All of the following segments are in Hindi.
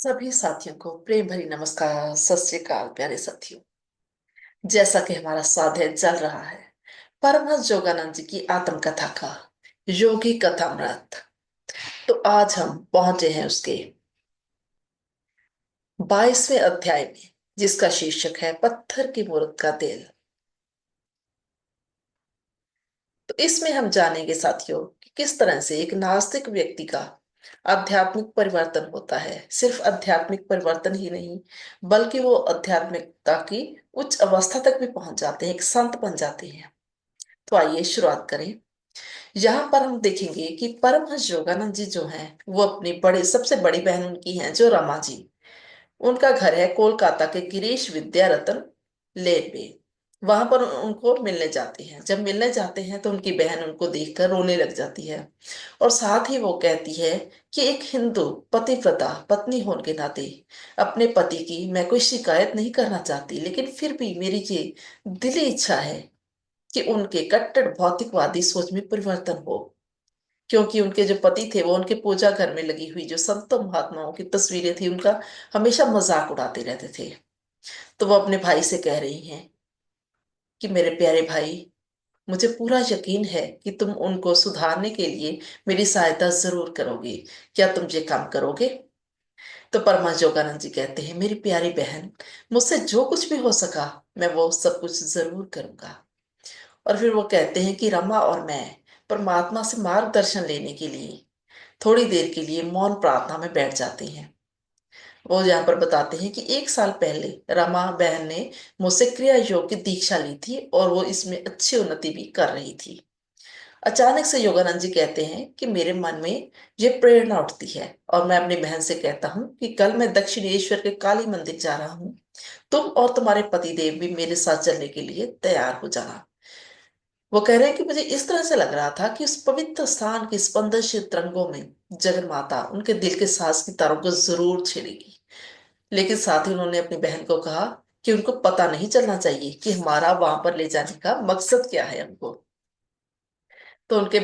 सभी साथियों को प्रेम भरी नमस्कार। सत श्री अकाल प्यारे साथियों। जैसा कि हमारा स्वाध्याय चल रहा है परमहंस योगानंद जी की आत्मकथा का योगी कथामृत, तो आज हम पहुंचे हैं उसके 22वें अध्याय में, जिसका शीर्षक है पत्थर की मूर्त का तेल। तो इसमें हम जानेंगे साथियों कि किस तरह से एक नास्तिक व्यक्ति का आध्यात्मिक परिवर्तन होता है। सिर्फ आध्यात्मिक परिवर्तन ही नहीं, बल्कि वो आध्यात्मिकता की उच्च अवस्था तक भी पहुंच जाते हैं, एक संत बन जाते हैं। तो आइए शुरुआत करें। यहाँ पर हम देखेंगे कि परमहंस योगानंद जी जो हैं वो अपनी बड़ी सबसे बड़ी बहन उनकी हैं जो रमा जी। उनका घर है कोलकाता के गिरीश विद्या रतन लेन में। वहां पर उनको मिलने जाते हैं। जब मिलने जाते हैं तो उनकी बहन उनको देखकर रोने लग जाती है और साथ ही वो कहती है कि एक हिंदू पतिव्रता पत्नी होने के नाते अपने पति की मैं कोई शिकायत नहीं करना चाहती, लेकिन फिर भी मेरी ये दिली इच्छा है कि उनके कट्टर भौतिकवादी सोच में परिवर्तन हो। क्योंकि उनके जो पति थे वो उनके पूजा घर में लगी हुई जो संतों महात्माओं की तस्वीरें थी उनका हमेशा मजाक उड़ाते रहते थे। तो वो अपने भाई से कह रही हैं कि मेरे प्यारे भाई, मुझे पूरा यकीन है कि तुम उनको सुधारने के लिए मेरी सहायता जरूर करोगे। क्या तुम ये काम करोगे? तो परमात्मा योगानंद जी कहते हैं, मेरी प्यारी बहन, मुझसे जो कुछ भी हो सका मैं वो सब कुछ जरूर करूंगा। और फिर वो कहते हैं कि रमा और मैं परमात्मा से मार्गदर्शन लेने के लिए थोड़ी देर के लिए मौन प्रार्थना में बैठ जाते हैं। वो यहाँ पर बताते हैं कि 1 साल पहले रमा बहन ने मुझसे क्रिया योग की दीक्षा ली थी और वो इसमें अच्छी उन्नति भी कर रही थी। अचानक से योगानंद जी कहते हैं कि मेरे मन में ये प्रेरणा उठती है और मैं अपनी बहन से कहता हूँ कि कल मैं दक्षिणेश्वर के काली मंदिर जा रहा हूँ। तुम और तुम्हारे पति देव भी मेरे साथ चलने के लिए तैयार हो जाना। वो कह रहे हैं कि मुझे इस तरह से लग रहा था कि उस पवित्र स्थान की स्पंदनशील तरंगों में जगन माता उनके दिल के सांस की तारों को जरूर छेड़ेगी। लेकिन साथ ही उन्होंने अपनी बहन को कहा कि उनको पता नहीं चलना चाहिए कि हमारा वहां पर ले जाने का मकसद क्या है उनको। तो उनके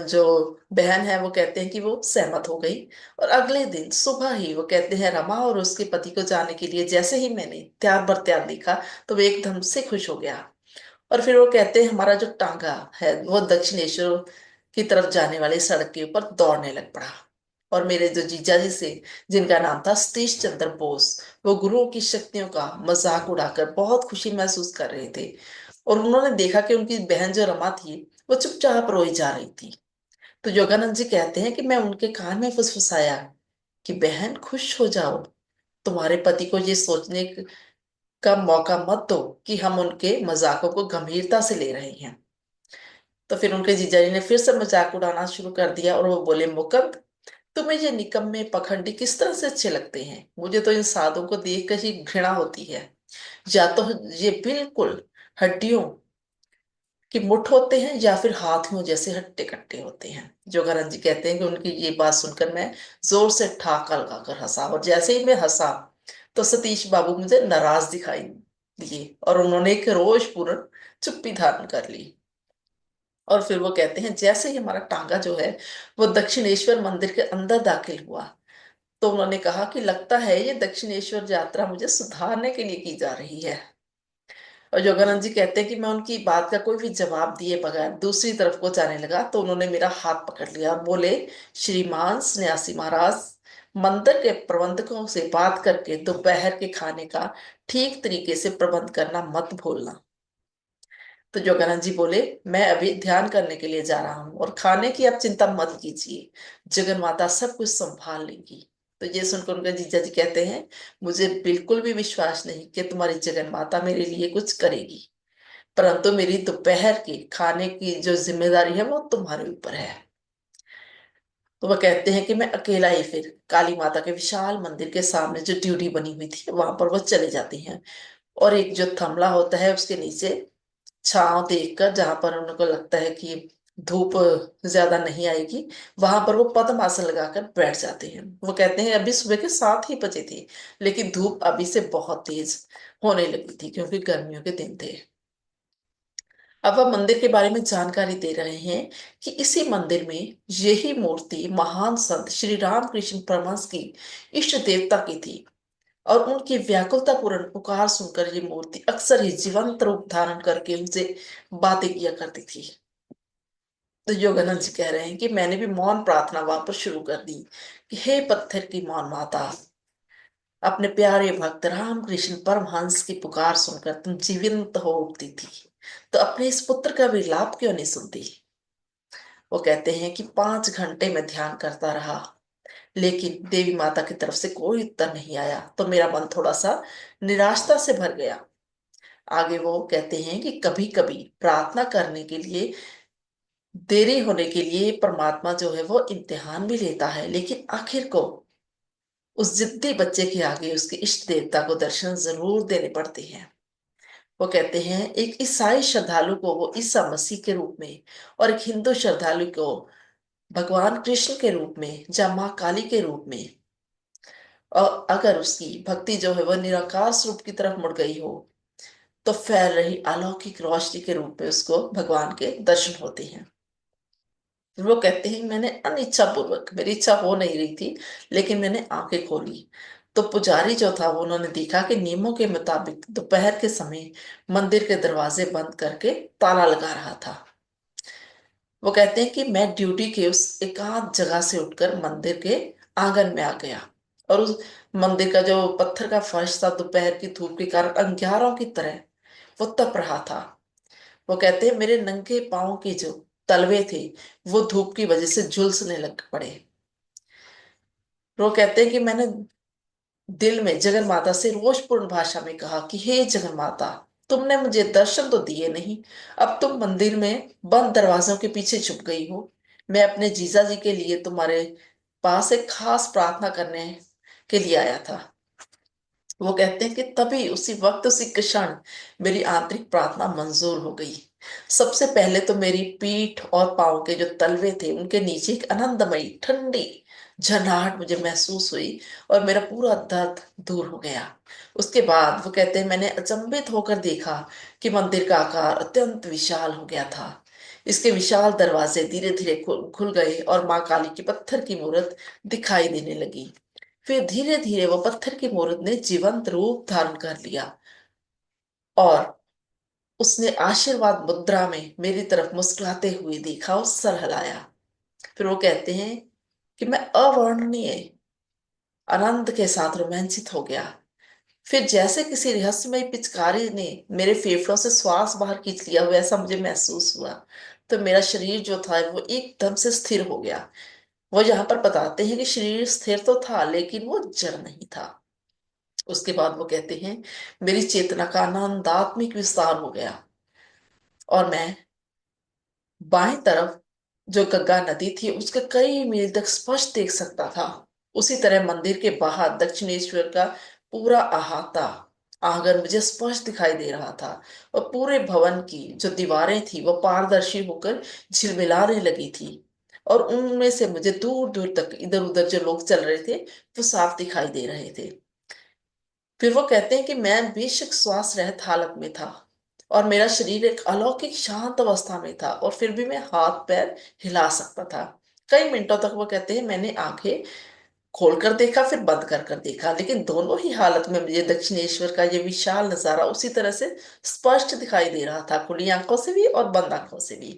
जो बहन है वो कहते हैं कि वो सहमत हो गई। और अगले दिन सुबह ही वो कहते हैं रमा और उसके पति को जाने के लिए जैसे ही मैंने त्यार बर त्यार देखा तो वो एकदम से खुश हो गया। और फिर वो कहते हैं हमारा जो टांगा है वो दक्षिणेश्वर की तरफ जाने वाली सड़क के ऊपर दौड़ने लग पड़ा। और मेरे जो जीजा जी से जिनका नाम था सतीश चंद्र बोस, वो गुरुओं की शक्तियों का मजाक उड़ाकर बहुत खुशी महसूस कर रहे थे। और उन्होंने देखा कि उनकी बहन जो रमा थी वो चुपचाप रोई जा रही थी। तो योगानंद जी कहते हैं कि मैं उनके कान में फुसफुसाया कि बहन खुश हो जाओ, तुम्हारे पति को ये सोचने का मौका मत दो कि हम उनके मजाकों को गंभीरता से ले रहे हैं। तो फिर उनके जीजा जी ने फिर से मजाक उड़ाना शुरू कर दिया और वो बोले, मुकद्द, तुम्हें ये निकम्मे पखंडी किस तरह से अच्छे लगते हैं? मुझे तो इन साधुओं को देख कर ही घृणा होती है। या तो ये बिल्कुल हड्डियों कि मुठ होते हैं या फिर हाथियों जैसे हट्टे कट्टे होते हैं। जोगानंद जी कहते हैं कि उनकी ये बात सुनकर मैं जोर से ठहाका लगाकर हंसा और जैसे ही मैं हंसा तो सतीश बाबू मुझे नाराज दिखाई दिए और उन्होंने एक रोषपूर्ण चुप्पी धारण कर ली। और फिर वो कहते हैं जैसे ही हमारा टांगा जो है वो दक्षिणेश्वर मंदिर के अंदर दाखिल हुआ तो उन्होंने कहा कि लगता है ये दक्षिणेश्वर यात्रा मुझे सुधारने के लिए की जा रही है। और योगानंद जी कहते हैं कि मैं उनकी बात का कोई भी जवाब दिए बगैर दूसरी तरफ को जाने लगा तो उन्होंने मेरा हाथ पकड़ लिया और बोले, श्रीमान सन्यासी महाराज, मंदिर के प्रबंधकों से बात करके दोपहर के खाने का ठीक तरीके से प्रबंध करना मत भूलना। तो योगानंद जी बोले, मैं अभी ध्यान करने के लिए जा रहा हूँ और खाने की आप चिंता मत कीजिए, जगन माता सब कुछ संभाल लेंगी। तो ये सुनकर उनके जीजा जी कहते हैं, मुझे बिल्कुल भी विश्वास नहीं कि तुम्हारी जगन माता मेरे लिए कुछ करेगी, परंतु मेरी दोपहर के खाने की जो जिम्मेदारी है वो तुम्हारे ऊपर है। तो वह कहते हैं कि मैं अकेला ही फिर काली माता के विशाल मंदिर के सामने जो ड्यूटी बनी हुई थी वहां पर वो चले जाती हैं। और एक जो थमला होता है उसके नीचे छांव देखकर जहां पर उनको लगता है कि धूप ज्यादा नहीं आएगी वहां पर वो पद्म आसन लगाकर बैठ जाते हैं। वो कहते हैं अभी सुबह के 7 ही बजे थे लेकिन धूप अभी से बहुत तेज होने लगी थी क्योंकि गर्मियों के दिन थे। अब हम मंदिर के बारे में जानकारी दे रहे हैं कि इसी मंदिर में यही मूर्ति महान संत श्री रामकृष्ण परमहंस की इष्ट देवता की थी। और उनकी व्याकुलता पूर्ण पुकार सुनकर ये मूर्ति अक्सर ही जीवंत रूप धारण करके उनसे बातें किया करती थी। तो योगानंद जी कह रहे हैं कि मैंने भी मौन प्रार्थना वहां पर शुरू कर दी कि हे पत्थर की मौन माता, अपने प्यारे भक्त राम कृष्ण परमहंस की पुकार सुनकर तुम जीवंत हो उठती थी, तो अपने इस पुत्र का भी लाभ क्यों नहीं सुनती। वो कहते हैं कि 5 घंटे में ध्यान करता रहा, लेकिन देवी माता की तरफ से कोई उत्तर नहीं आया, तो मेरा मन थोड़ा सा निराशा से भर गया। आगे वो कहते हैं कि कभी कभी प्रार्थना करने के लिए देरी होने के लिए परमात्मा जो है वो इम्तिहान भी लेता है, लेकिन आखिर को उस जिद्दी बच्चे के आगे उसके इष्ट देवता को दर्शन जरूर देने पड़ते हैं। वो कहते हैं एक ईसाई श्रद्धालु को वो ईसा मसीह के रूप में, और एक हिंदू श्रद्धालु को भगवान कृष्ण के रूप में या माँ काली के रूप में। और अगर उसकी भक्ति जो है वह निराकार स्वरूप की तरफ मुड़ गई हो, तो फैल रही अलौकिक रोशनी के रूप में उसको भगवान के दर्शन होते हैं। वो कहते हैं मैंने अनिच्छा पूर्वक, मेरी इच्छा हो नहीं रही थी, लेकिन मैंने आंखें खोली, तो पुजारी जो था वो उन्होंने देखा कि नियमों के मुताबिक दोपहर के समय मंदिर के दरवाजे बंद करके ताला लगा रहा था। वो कहते हैं कि मैं ड्यूटी के उस एकांत जगह से उठकर मंदिर के आंगन में आ गया, और उस मंदिर का जो पत्थर का फर्श था दोपहर की धूप के कारण अंगारों की तरह वो तप रहा था। वो कहते हैं मेरे नंगे पाँव के जो तलवे थे वो धूप की वजह से झुलसने लग पड़े। वो कहते हैं कि मैंने दिल में जगन माता से रोषपूर्ण भाषा में कहा कि हे जगन माता, तुमने मुझे दर्शन तो दिए नहीं, अब तुम मंदिर में बंद दरवाजों के पीछे छुप गई हो। मैं अपने जीजा जी के लिए तुम्हारे पास एक खास प्रार्थना करने के लिए आया था। वो कहते हैं कि तभी उसी वक्त उसी क्षण मेरी आंतरिक प्रार्थना मंजूर हो गई। सबसे पहले तो मेरी पीठ और पांव के जो तलवे थे उनके नीचे एक आनंदमयी ठंडी झरनाहट मुझे महसूस हुई, और मेरा पूरा दर्द दूर हो गया। उसके बाद वो कहते हैं मैंने अचंभित होकर देखा कि मंदिर का आकार अत्यंत विशाल हो गया था। इसके विशाल दरवाजे धीरे धीरे खुल गए और माँ काली की पत्थर की मूर्त दिखाई देने लगी। फिर धीरे धीरे वो पत्थर की मूर्त ने जीवंत रूप धारण कर लिया, और उसने आशीर्वाद मुद्रा में मेरी तरफ मुस्कुराते हुए देखा और सर हिलाया। फिर वो कहते हैं कि मैं अवर्णनीय आनंद के साथ रोमांचित हो गया। फिर जैसे किसी रहस्यमय पिचकारी ने मेरे फेफड़ों से श्वास बाहर खींच लिया, वैसा मुझे महसूस हुआ। तो मेरा शरीर जो था वो एकदम से स्थिर हो गया। वो यहाँ पर बताते हैं कि शरीर स्थिर तो था, लेकिन वो जड़ नहीं था। उसके बाद वो कहते हैं मेरी चेतना का आनंदात्मिक विस्तार हो गया, और मैं बाएं तरफ जो गंगा नदी थी उसके कई मील तक स्पष्ट देख सकता था। उसी तरह मंदिर के बाहर दक्षिणेश्वर का पूरा अहाता आंगन मुझे स्पष्ट दिखाई दे रहा था, और पूरे भवन की जो दीवारें थी वो पारदर्शी होकर झिलमिलाने लगी थी, और उनमें से मुझे दूर दूर तक इधर उधर जो लोग चल रहे थे वो साफ दिखाई दे रहे थे। फिर वो कहते हैं कि मैं बेशक श्वास रहित हालत में था, और मेरा शरीर एक अलौकिक शांत अवस्था में था, और फिर भी मैं हाथ पैर हिला सकता था। कई मिनटों तक वो कहते हैं मैंने आंखें खोलकर देखा फिर बंद कर कर देखा, लेकिन दोनों ही हालत में मुझे दक्षिणेश्वर का ये विशाल नजारा उसी तरह से स्पष्ट दिखाई दे रहा था, खुली आंखों से भी और बंद आंखों से भी।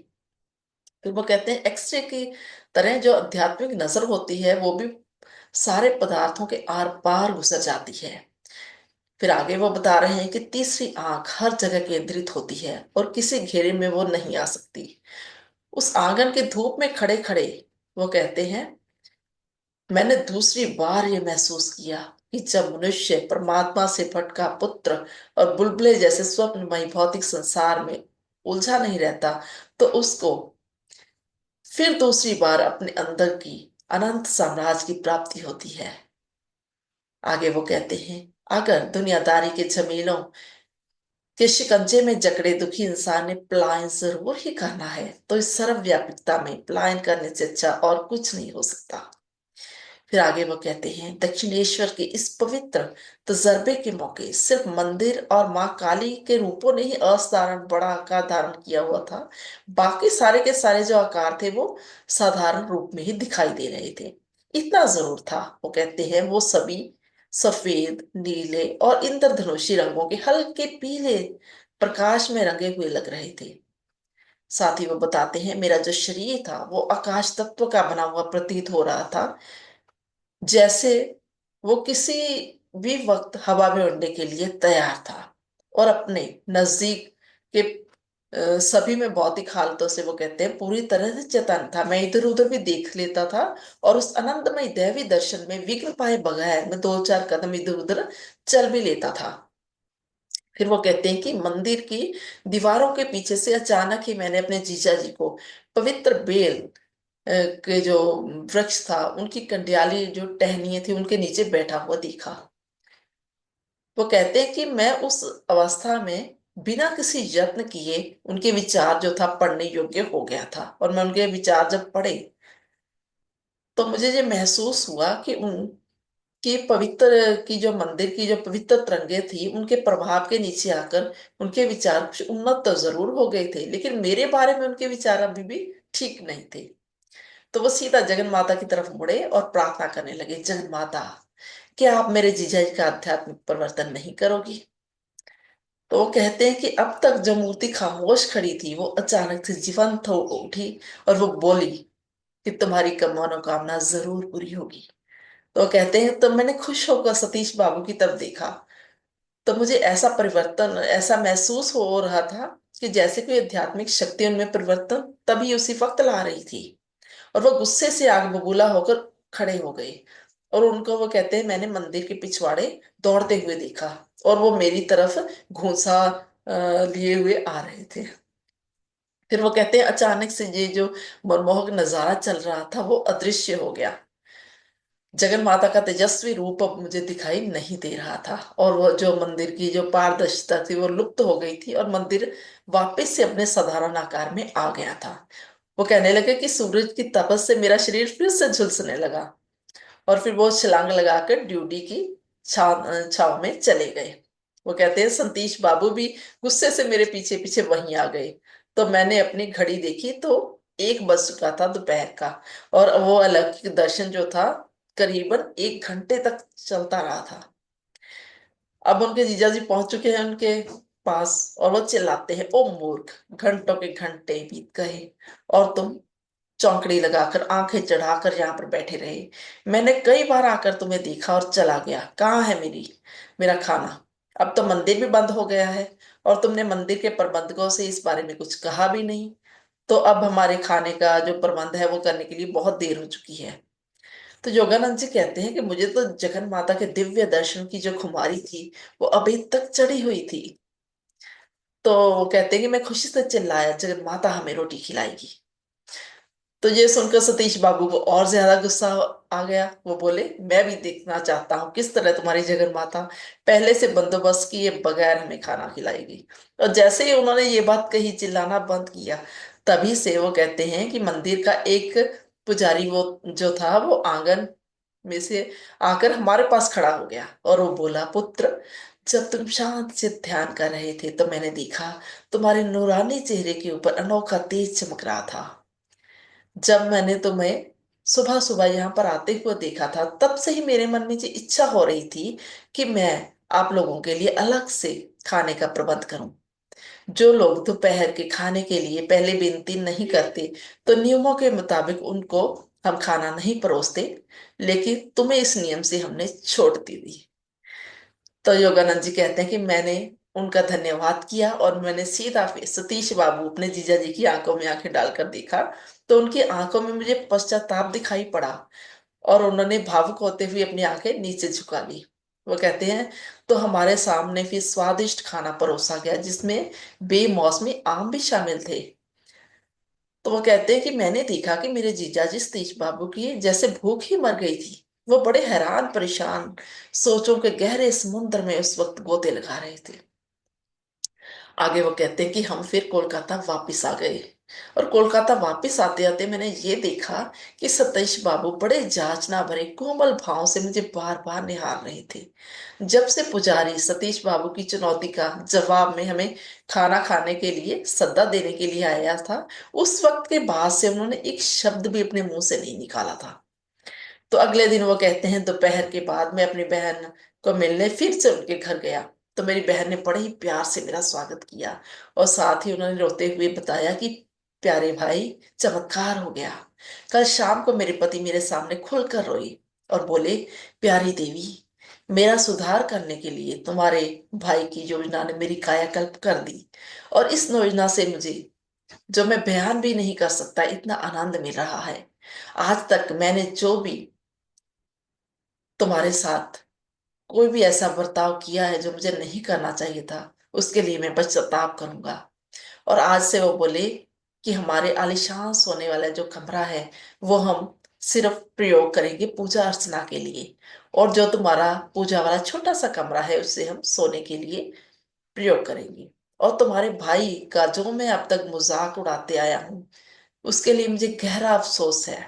फिर वो कहते हैं एक्सरे की तरह जो आध्यात्मिक नजर होती है वो भी सारे पदार्थों के आर पार गुजर जाती है। फिर आगे वो बता रहे हैं कि तीसरी आंख हर जगह केंद्रित होती है और किसी घेरे में वो नहीं आ सकती। उस आंगन के धूप में खड़े खड़े वो कहते हैं मैंने दूसरी बार ये महसूस किया कि जब मनुष्य परमात्मा से भटका पुत्र और बुलबुले जैसे स्वप्नमय भौतिक संसार में उलझा नहीं रहता, तो उसको फिर दूसरी बार अपने अंदर की अनंत साम्राज्य की प्राप्ति होती है। आगे वो कहते हैं अगर दुनियादारी के झमेलों कि शिकंजे में जकड़े दुखी इंसान ने पलायन जरूर ही करना है, तो इस सर्वव्यापिकता में पलायन करने से अच्छा और कुछ नहीं हो सकता। फिर आगे वो कहते हैं, दक्षिणेश्वर के इस पवित्र तजर्बे के मौके सिर्फ मंदिर और माँ काली के रूपों ने ही असाधारण बड़ा आकार धारण किया हुआ था। बाकी सारे के सारे जो आकार थे वो साधारण रूप में ही दिखाई दे रहे थे। इतना जरूर था, वो कहते हैं, वो सभी सफेद, नीले और इंद्रधनुषी रंगों के हल्के पीले प्रकाश में रंगे हुए लग रहे थे। साथ ही वो बताते हैं, मेरा जो शरीर था वो आकाश तत्व का बना हुआ प्रतीत हो रहा था, जैसे वो किसी भी वक्त हवा में उड़ने के लिए तैयार था। और अपने नजदीक के सभी में भौतिक हालतों से वो कहते हैं पूरी तरह से चेतन था। मैं इधर उधर भी देख लेता था और उस आनंदमय दैवी दर्शन में विघ्न पाए बगैर मैं दो चार कदम इधर उधर चल भी लेता था। फिर वो कहते हैं कि मंदिर की दीवारों के पीछे से अचानक ही मैंने अपने जीजा जी को पवित्र बेल के जो वृक्ष था उनकी कंडियाली जो टहनियां थी उनके नीचे बैठा हुआ देखा। वो कहते हैं कि मैं उस अवस्था में बिना किसी यत्न किए उनके विचार जो था पढ़ने योग्य हो गया था। और मैं उनके विचार जब पढ़े तो मुझे ये महसूस हुआ कि उनकी पवित्र की जो मंदिर की जो पवित्र तरंगे थी उनके प्रभाव के नीचे आकर उनके विचार कुछ उन्नत तो जरूर हो गए थे, लेकिन मेरे बारे में उनके विचार अभी भी ठीक नहीं थे। तो वो सीधा जगन माता की तरफ मुड़े और प्रार्थना करने लगे, जगन माता, क्या आप मेरे जीजा जी का आध्यात्मिक परिवर्तन नहीं करोगी? तो वो कहते हैं कि अब तक जो मूर्ति खामोश खड़ी थी वो अचानक से जीवंत हो उठी और वो बोली कि तुम्हारी मनोकामना जरूर पूरी होगी। तो वो कहते हैं, तो मैंने खुश होकर सतीश बाबू की तरफ देखा तो मुझे ऐसा परिवर्तन, ऐसा महसूस हो रहा था कि जैसे कोई आध्यात्मिक शक्ति उनमें परिवर्तन तभी उसी वक्त ला रही थी। और वो गुस्से से आग बबूला होकर खड़े हो गए। और उनको वो कहते हैं, मैंने मंदिर के पिछवाड़े दौड़ते हुए देखा और वो मेरी तरफ घूंसा लिए हुए आ रहे थे। फिर वो कहते हैं, अचानक से ये जो मनमोहक नजारा चल रहा था वो अदृश्य हो गया। जगन माता का तेजस्वी रूप अब मुझे दिखाई नहीं दे रहा था और वो जो मंदिर की जो पारदर्शिता थी वो लुप्त हो गई थी और मंदिर वापस से अपने साधारण आकार में आ गया था। वो कहने लगे कि सूरज की तपस से मेरा शरीर फिर से झुलसने लगा। और फिर वो छलांग लगाकर ड्यूटी की छाव छाव में चले गए। वो कहते हैं, सतीश बाबू भी गुस्से से मेरे पीछे पीछे वहीं आ गए। तो मैंने अपनी घड़ी देखी तो 1 बज चुका था दोपहर का। और वो अलौकिक दर्शन जो था करीबन 1 घंटे तक चलता रहा था। अब उनके जीजा जी पहुंच चुके हैं उनके पास और वो चिल्लाते हैं, ओ मूर्ख, घंटों के घंटे बीत गए और तुम चौकड़ी लगाकर आंखें चढ़ाकर यहाँ पर बैठे रहे। मैंने कई बार आकर तुम्हें देखा और चला गया, कहाँ है मेरा खाना? अब तो मंदिर भी बंद हो गया है और तुमने मंदिर के प्रबंधकों से इस बारे में कुछ कहा भी नहीं। तो अब हमारे खाने का जो प्रबंध है वो करने के लिए बहुत देर हो चुकी है। तो योगानंद जी कहते हैं कि मुझे तो जगन माता के दिव्य दर्शन की जो खुमारी थी वो अभी तक चढ़ी हुई थी। तो वो कहते हैं कि मैं खुशी से चिल्लाया, जगन माता हमें रोटी खिलाएगी। तो ये सुनकर सतीश बाबू को और ज्यादा गुस्सा आ गया। वो बोले, मैं भी देखना चाहता हूँ किस तरह तुम्हारी जगन माता पहले से बंदोबस्त किए बगैर हमें खाना खिलाएगी। और जैसे ही उन्होंने ये बात कही, चिल्लाना बंद किया, तभी से वो कहते हैं कि मंदिर का एक पुजारी वो जो था वो आंगन में से आकर हमारे पास खड़ा हो गया और वो बोला, पुत्र, जब तुम शांत से ध्यान कर रहे थे तो मैंने देखा तुम्हारे नूरानी चेहरे के ऊपर अनोखा तेज चमक रहा था। जब मैंने तुम्हें सुबह सुबह यहाँ पर आते हुए देखा था तब से ही मेरे मन में ये इच्छा हो रही थी कि मैं आप लोगों के लिए अलग से खाने का प्रबंध करूं। जो लोग दोपहर के खाने के लिए पहले विनती नहीं करते तो नियमों के मुताबिक उनको हम खाना नहीं परोसते, लेकिन तुम्हें इस नियम से हमने छूट दे दी। तो योगानंद जी कहते हैं कि मैंने उनका धन्यवाद किया और मैंने सीधा फिर सतीश बाबू अपने जीजा जी की आंखों में आंखें डालकर देखा तो उनकी आंखों में मुझे पश्चाताप दिखाई पड़ा और उन्होंने भावुक होते हुए अपनी आंखें नीचे झुका ली। वो कहते हैं, तो हमारे सामने फिर स्वादिष्ट खाना परोसा गया जिसमें बेमौसमी आम भी शामिल थे। तो वो कहते हैं कि मैंने देखा कि मेरे जीजा जी सतीश बाबू की जैसे भूख ही मर गई थी। वो बड़े हैरान परेशान सोचों के गहरे समुद्र में उस वक्त गोते लगा रहे थे। आगे वो कहते हैं कि हम फिर कोलकाता वापस आ गए। और कोलकाता वापस आते आते मैंने ये देखा कि सतीश बाबू बड़े जांचना भरे कोमल भाव से मुझे बार बार निहार रहे थे। जब से पुजारी सतीश बाबू की चुनौती का जवाब में हमें खाना खाने के लिए सद्दा देने के लिए आया था, उस वक्त के बाद से उन्होंने एक शब्द भी अपने मुंह से नहीं निकाला था। तो अगले दिन वो कहते हैं, दोपहर के बाद मैं अपनी बहन को मिलने फिर से उनके घर गया। तो मेरी बहन ने बड़े ही प्यार से मेरा स्वागत किया और साथ ही उन्होंने रोते हुए बताया कि प्यारे भाई, चमत्कार हो गया। कल शाम को मेरे पति मेरे सामने खुलकर रोई और बोले, प्यारी देवी, मेरा सुधार करने के लिए तुम्हारे भाई की योजना ने मेरी कायाकल्प कर दी। और इस योजना से मुझे, जो मैं बयान भी नहीं कर सकता, इतना आनंद मिल रहा है। आज तक मैंने जो भी तुम्हारे साथ कोई भी ऐसा बर्ताव किया है जो मुझे नहीं करना चाहिए था, उसके लिए मैं पश्चाताप करूंगा। और आज से वो बोले कि हमारे आलीशान सोने वाला जो कमरा है वो हम सिर्फ प्रयोग करेंगे पूजा अर्चना के लिए, और जो तुम्हारा पूजा वाला छोटा सा कमरा है उसे हम सोने के लिए प्रयोग करेंगे। और तुम्हारे भाई का जो मैं अब तक मजाक उड़ाते आया हूँ, उसके लिए मुझे गहरा अफसोस है।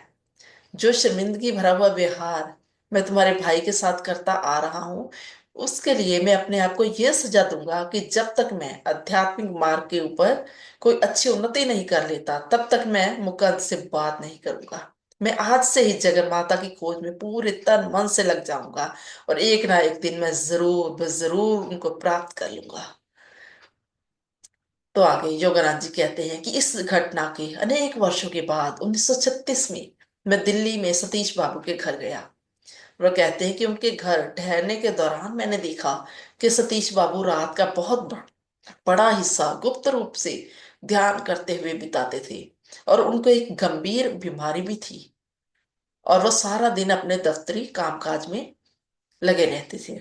जो शर्मिंदगी भरा हुआ व्यवहार मैं तुम्हारे भाई के साथ करता आ रहा हूँ, उसके लिए मैं अपने आप को यह सजा दूंगा कि जब तक मैं आध्यात्मिक मार्ग के ऊपर कोई अच्छी उन्नति नहीं कर लेता, तब तक मैं मुकद्द से बात नहीं करूंगा। मैं आज से ही जगन माता की खोज में पूरे तन मन से लग जाऊंगा और एक ना एक दिन मैं जरूर जरूर उनको प्राप्त कर लूंगा। तो आगे योगानंद जी कहते हैं कि इस घटना के अनेक वर्षों के बाद 1936 में मैं दिल्ली में सतीश बाबू के घर गया। वह कहते हैं कि उनके घर ठहरने के दौरान मैंने देखा कि सतीश बाबू रात का बहुत बड़ा हिस्सा गुप्त रूप से ध्यान करते हुए बिताते थे। और उनको एक गंभीर बीमारी भी थी और वह सारा दिन अपने दफ्तरी कामकाज में लगे रहते थे।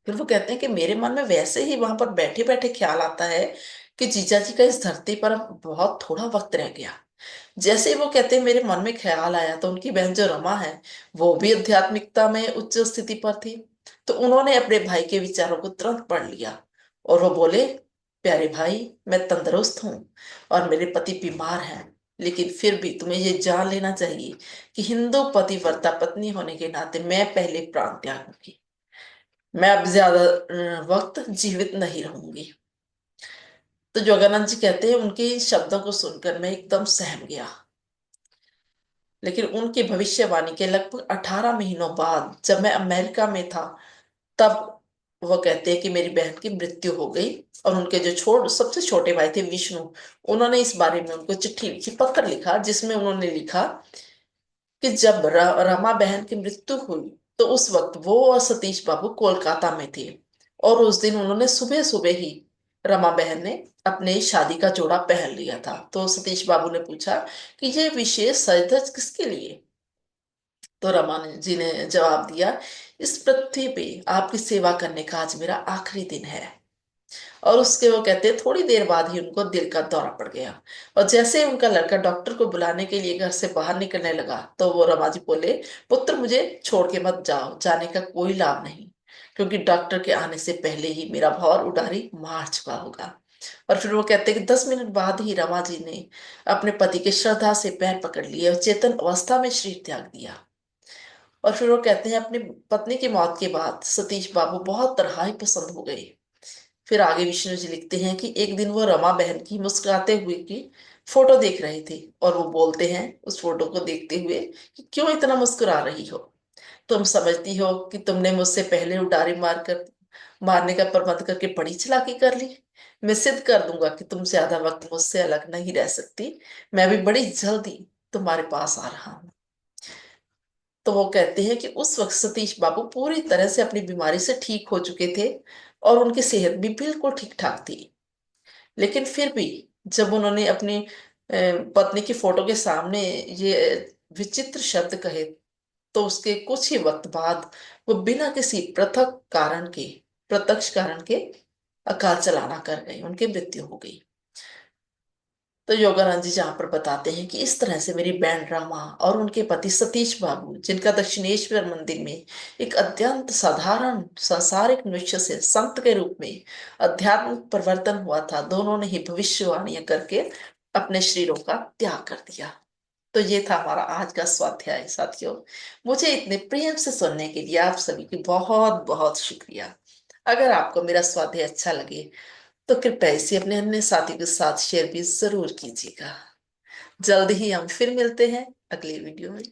फिर वो कहते हैं कि मेरे मन में वैसे ही वहां पर बैठे बैठे ख्याल आता है कि जीजा जी का इस धरती पर अब बहुत थोड़ा वक्त रह गया। जैसे ही वो कहते हैं मेरे मन में ख्याल आया, तो उनकी बहन जो रमा है वो भी आध्यात्मिकता में उच्च स्थिति पर थी। तो उन्होंने अपने भाई के विचारों को तुरंत पढ़ लिया और वो बोले, प्यारे भाई, मैं तंदुरुस्त हूँ और मेरे पति बीमार हैं, लेकिन फिर भी तुम्हें ये जान लेना चाहिए कि हिंदू पतिव्रता पत्नी होने के नाते मैं पहले प्राण त्यागूंगी। मैं अब ज्यादा वक्त जीवित नहीं रहूंगी। तो जोगानंद जी कहते हैं, उनके इन शब्दों को सुनकर मैं एकदम सहम गया। लेकिन उनकी भविष्यवाणी के लगभग 18 महीनों बाद जब मैं अमेरिका में था, तब वो कहते हैं कि मेरी बहन की मृत्यु हो गई। और उनके जो सबसे छोटे भाई थे विष्णु, उन्होंने इस बारे में उनको चिट्ठी लिखी, पत्र लिखा, जिसमें उन्होंने लिखा कि जब रमा बहन की मृत्यु हुई तो उस वक्त वो और सतीश बाबू कोलकाता में थे। और उस दिन उन्होंने सुबह सुबह ही, रमा बहन ने अपने शादी का जोड़ा पहन लिया था। तो सतीश बाबू ने पूछा कि ये विशेष सज धज किसके लिए। तो रमान जी ने जवाब दिया, इस पृथ्वी पे आपकी सेवा करने का आज मेरा आखिरी दिन है। और उसके वो कहते हैं थोड़ी देर बाद ही उनको दिल का दौरा पड़ गया। और जैसे ही उनका लड़का डॉक्टर को बुलाने के लिए घर से बाहर निकलने लगा, तो वो रमा जी बोले, पुत्र, मुझे छोड़ के मत जाओ, जाने का कोई लाभ नहीं, क्योंकि डॉक्टर के आने से पहले ही मेरा भौर उडारी मार चुका होगा। और फिर वो कहते हैं कि 10 मिनट बाद ही रमा जी ने अपने पति के श्रद्धा से पैर पकड़ लिए और चेतन अवस्था में शरीर त्याग दिया। और फिर वो कहते हैं अपनी पत्नी की मौत के बाद सतीश बाबू बहुत तन्हाई पसंद हो गए। फिर आगे विष्णु जी लिखते हैं कि एक दिन वो रमा बहन की मुस्कुराते हुए की फोटो देख रहे थे और वो बोलते हैं उस फोटो को देखते हुए कि क्यों इतना मुस्कुरा रही हो। तुम समझती हो कि तुमने मुझसे पहले उडारी मारने का प्रबंध करके बड़ी चालाकी कर ली। मैं सिद्ध कर दूंगा कि तुम ज्यादा वक्त मुझसे अलग नहीं रह सकती। मैं भी बड़ी जल्दी तुम्हारे पास आ रहा हूँ। तो वो कहते हैं कि उस वक्त सतीश बाबू पूरी तरह से अपनी बीमारी से ठीक हो चुके थे और उनकी सेहत भी बिल्कुल ठीक ठाक थी। लेकिन फिर भी जब उन्होंने अपनी पत्नी की फोटो के सामने ये विचित्र शब्द कहे, तो उसके कुछ ही वक्त बाद वो बिना किसी प्रत्यक्ष कारण के अकाल चलाना कर गए, उनकी मृत्यु हो गई। तो योगानंद जी जहाँ पर बताते हैं कि इस तरह से मेरी बहन रमा और उनके पति सतीश बाबू, जिनका दक्षिणेश्वर मंदिर में एक अत्यंत साधारण सांसारिक मनुष्य से संत के रूप में अध्यात्मिक परिवर्तन हुआ था, दोनों ने ही भविष्यवाणियां करके अपने शरीरों का त्याग कर दिया। तो ये था हमारा आज का स्वाध्याय साथियों। मुझे इतने प्रेम से सुनने के लिए आप सभी की बहुत बहुत शुक्रिया। अगर आपको मेरा स्वाध्याय अच्छा लगे तो कृपया इसे अपने अन्य साथियों के साथ शेयर भी जरूर कीजिएगा। जल्द ही हम फिर मिलते हैं अगली वीडियो में।